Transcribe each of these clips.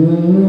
Bye.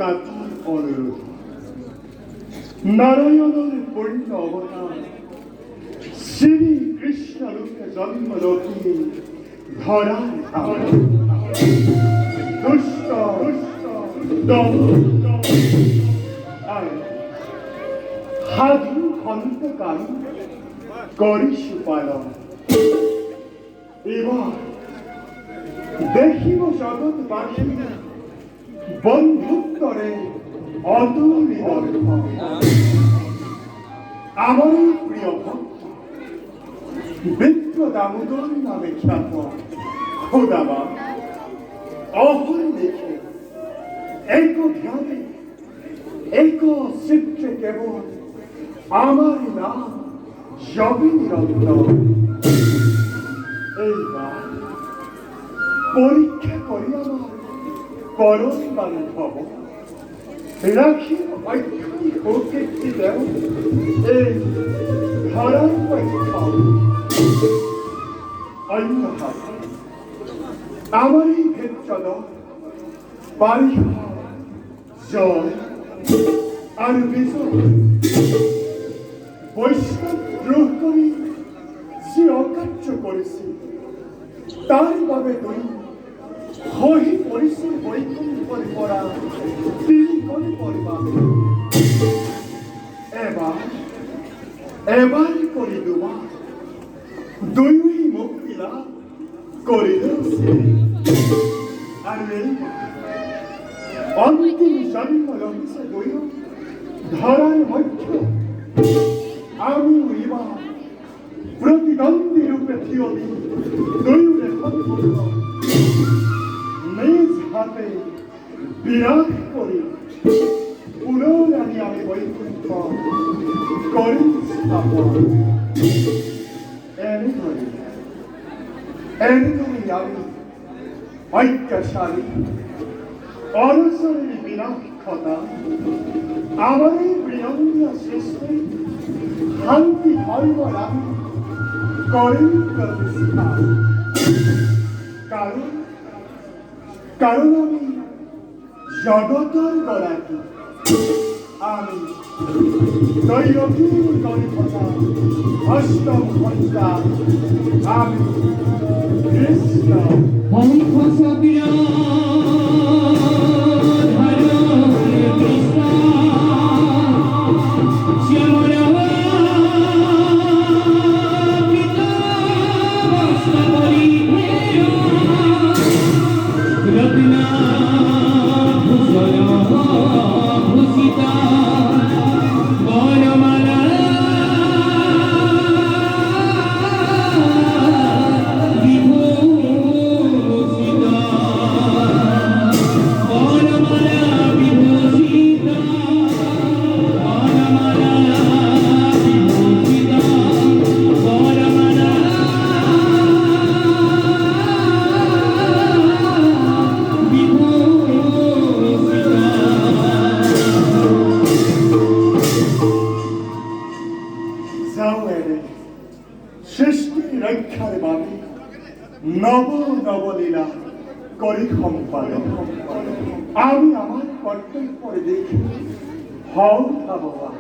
তাতি অনুরোধ নারায়ণের পূর্ণ অবতার শ্রী কৃষ্ণ রূপে জন্ম রক্ষী ধরার দুষ্ট সাধু খন্তকাল করিস পালন এবার দেখিব জগৎবাসী বন্ধুত্বরে অতুলিত আমার প্রিয় ভক্ত বিপ্র দামোদর নামে খ্যাত খোদাবা অহর দেখে এক ধ্যানে এক চিত্রে কেবল আমার নাম জবিনী রত্ন এইবার পরীক্ষা করি আমার পরম বান্ধব রাখি ঐক্ষণিক প্রকৃতি দেও এই ধরার পরীক্ষা অন্য হাতে আমার এই ক্ষেত্র বারিহা জয় আর বিজয় বৈষ্ণব দ্রোহ করি যে অকার্য করেছি তার ভাবে তুই হহি পরিশ্রম বৈকুণ্ঠ করে পড়া তিনি করে পড়বা এবার করি দুবা দুই মুক্তি লাভ করিল আর এই অন্তিম জন্ম রহস্য বই ধরার মধ্য আমি ইবা প্রতিদ্বন্দ্বী রূপে থিয়তি দৈরে নিজ হাতে বিরাট করি পুনরানি আমি বৈকুণ্ঠ করি স্থাপন এনে আমি ঐক্যশালী অনসরের বিনাক্ষতা আমার এই প্রিয়ঙ্গিয়া সৃষ্টি শান্তি ধর্ম আমি করেন প্রতিষ্ঠা কারণ আমি জগতের গড়াকি আমি দৈরকীর গরিবতা অষ্টম ঘণ্টা আমি কৃষ্ণ সৃষ্টির রক্ষার বাবে নব নবলীলা করি সম্পাদন আমি আমার কর্তব্য দেখি হও ভগবান